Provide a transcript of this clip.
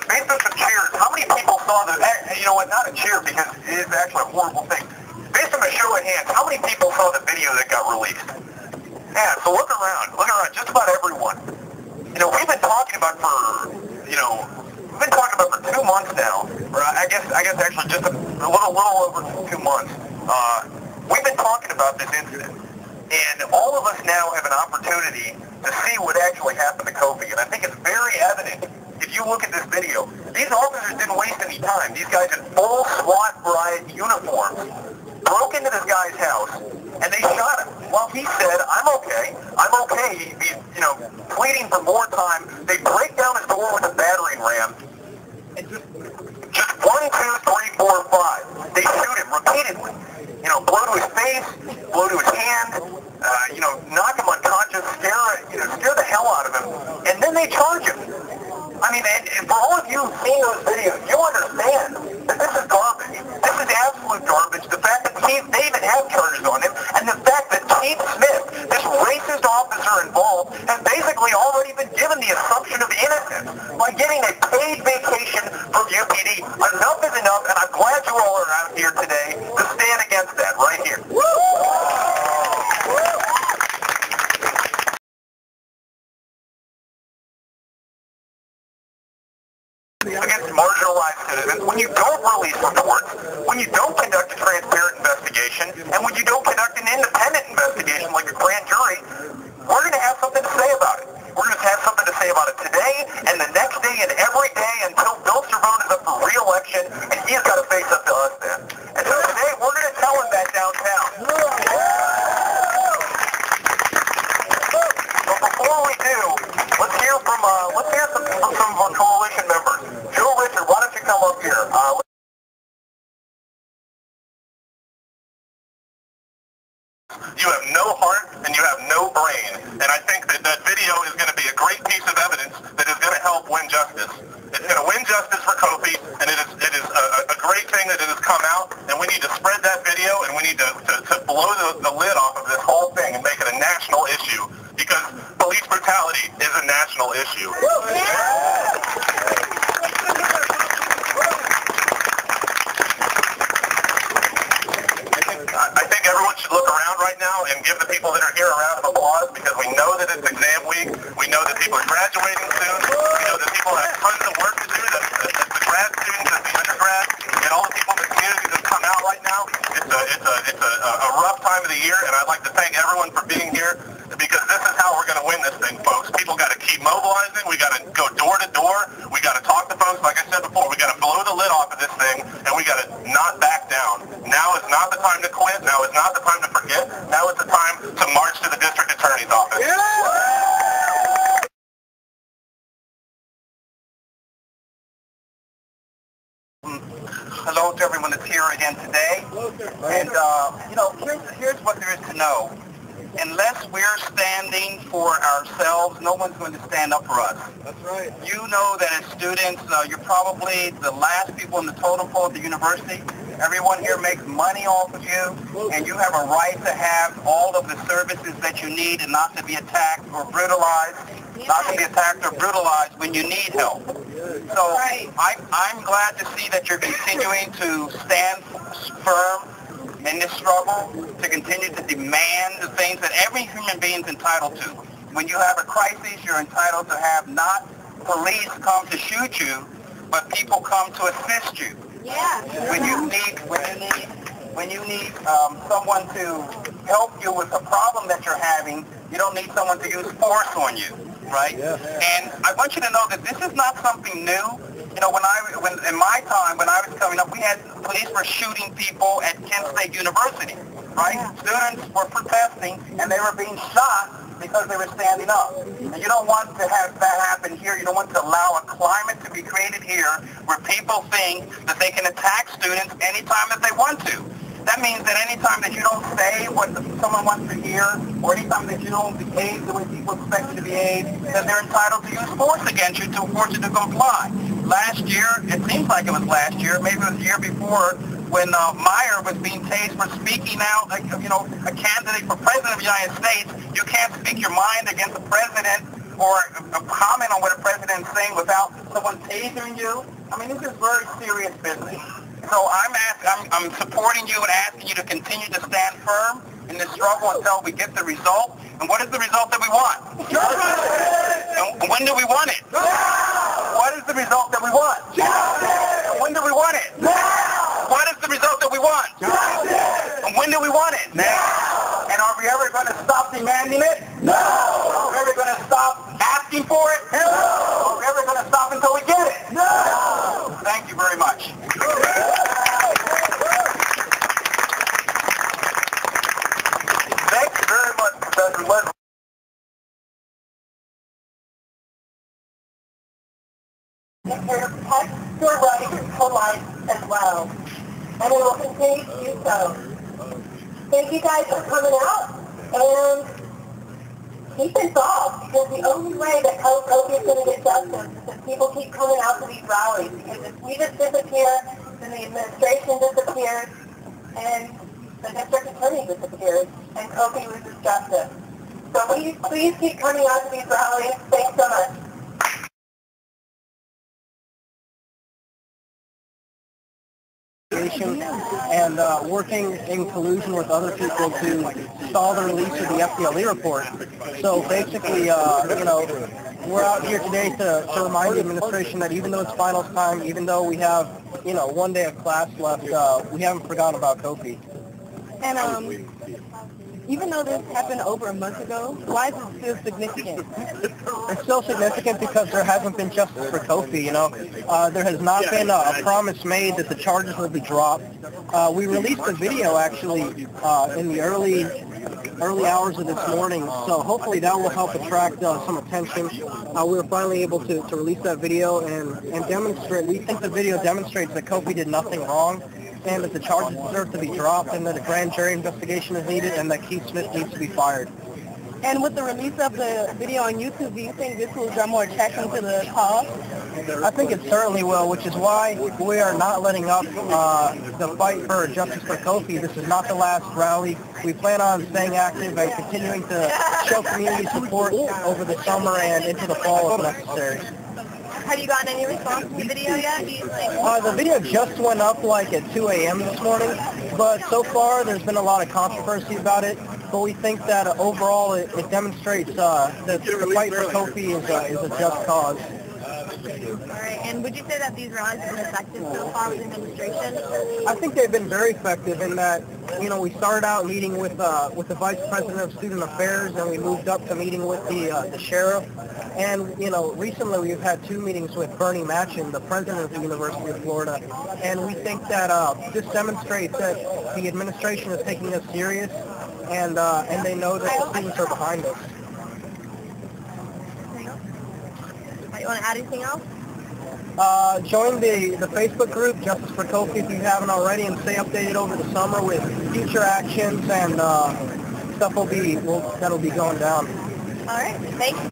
based on some cheers, how many people saw the, you know what, not a cheer because it is actually a horrible thing. Based on a show of hands, how many people saw the video that got released? Yeah, so look around, just about everyone. You know, we've been talking about for 2 months now, or I guess actually just a little over 2 months. We've been talking about this incident, and all of us now have an opportunity to see what actually happened to Kofi, and I think it's very evident if you look at this video. These officers didn't waste any time. These guys in full SWAT variety uniforms broke into this guy's house, and they shot him. While he said, I'm okay, he's, pleading for more time, they break down his door with a battering ram, and just 1, 2, 3, 4, 5. They shoot him repeatedly. Blow to his face, blow to his hand, knock him unconscious, scare the hell out of him, and then they charge him. I mean, and for all of you who've seen those videos, you understand that this is garbage. This is absolute garbage. The fact that they even have charges on him, and the fact that Chief Smith, this racist officer involved, has basically already been given the assumption of innocence by getting a paid vacation from UPD. Enough is enough, and I'm glad you all are out here today to stand against that right here. Against marginalized citizens, when you don't release reports, when you don't conduct a transparent investigation, and when you don't conduct an independent investigation like a grand jury, we're going to have something to say about it. We're going to have something to say about it today, and the next day, and every day until Bill Cerrone is up for re-election, and he's got to face up to us then. And so today, we're going to tell him that downtown. But before we do, let's hear from some of our coalition members. Joe Richard, why don't you come up here? You have no heart and you have no brain, and I think that that video is going to be a great piece of evidence that is going to help win justice. It's going to win justice for Kofi, and it is a great thing that it has come out, and we need to spread that video, and we need to blow the lid off of this whole thing and make it a national issue, because police brutality is a national issue. I think everyone should look around right now and give the people that are here a round of applause, because we know that it's exam week. We know that people are graduating soon. We know that people have tons of work to do, the grad students, the undergrads, and all the people in the community that come out right now. It's a rough time of the year, and I'd like to thank everyone for being here, because this is how we're going to win this thing, folks. People got to keep mobilizing. We got to go door to door. We got to talk to folks. Like I said before, we got to blow the lid off of this thing, and we got to not back down. Now is not the time to quit. Now is not the time to forget. Now is the time to march to the district attorney's office. Hello to everyone that's here again today. And, here's what there is to know. Unless we're standing for ourselves, no one's going to stand up for us. That's right. You know that as students, you're probably the last people in the totem pole at the university. Everyone here makes money off of you, and you have a right to have all of the services that you need and not to be attacked or brutalized, when you need help. So I'm glad to see that you're continuing to stand firm in this struggle, to continue to demand the things that every human being is entitled to. When you have a crisis, you're entitled to have not police come to shoot you, but people come to assist you. Yeah. When you need someone to help you with a problem that you're having, you don't need someone to use force on you, right? Yeah. And I want you to know that this is not something new. In my time, when I was coming up, we had police were shooting people at Kent State University, right? Students were protesting, and they were being shot because they were standing up. And you don't want to have that happen here. You don't want to allow a climate to be created here where people think that they can attack students anytime that they want to. That means that anytime that you don't say what someone wants to hear, or anytime that you don't behave the way people expect you to behave, that they're entitled to use force against you to force you to comply. Last year, it seems like it was last year, maybe it was the year before, when Meyer was being tased for speaking out, a candidate for president of the United States. You can't speak your mind against the president or comment on what a president is saying without someone tasering you. I mean, this is very serious business. So I'm supporting you and asking you to continue to stand firm in this struggle until we get the result. And what is the result that we want? And when do we want it? What is the result that we want? And when do we want it? What is the result that we want? And when do we want it? Now. And are we ever going to stop demanding it? No. Are we ever going to stop asking for it? No. Are we ever going to stop until we get it? No. Thank you very much. Thank you very much, Professor Leslie. Protect your right to life as well, and it will continue to do so. Thank you guys for coming out, and keep involved, because the only way that Kofi is going to get justice is if people keep coming out to these rallies, because if we just disappear, then the administration disappears, and the district attorney disappears, and Kofi loses justice. So please keep coming out to these rallies. Thanks so much. And working in collusion with other people to stall the release of the FDLE report. So basically, we're out here today to remind the administration that even though it's finals time, even though we have, 1 day of class left, we haven't forgotten about Kofi. And even though this happened over a month ago, why is it still significant? It's still significant because there hasn't been justice for Kofi, There has not been a promise made that the charges will be dropped. We released a video, actually, in the early hours of this morning, so hopefully that will help attract some attention. We were finally able to release that video and demonstrate. We think the video demonstrates that Kofi did nothing wrong, and that the charges deserve to be dropped, and that a grand jury investigation is needed, and that Keith Smith needs to be fired. And with the release of the video on YouTube, do you think this will draw more attention to the cause? I think it certainly will, which is why we are not letting up the fight for justice for Kofi. This is not the last rally. We plan on staying active and continuing to show community support over the summer and into the fall if necessary. Have you gotten any response to the video yet? The video just went up at 2 a.m. this morning, but so far there's been a lot of controversy about it. But we think that overall it demonstrates that the fight for Kofi is a just cause. All right, and would you say that these rallies have been effective so far with the administration? I think they've been very effective in that, we started out meeting with the Vice President of Student Affairs, and we moved up to meeting with the Sheriff. And, recently we've had 2 meetings with Bernie Manchin, the President of the University of Florida. And we think that this demonstrates that the administration is taking us serious, and they know that the students are behind us. You want to add anything else? Join the Facebook group, Justice for Kofi, if you haven't already, and stay updated over the summer with future actions and stuff that'll be going down. All right, thanks.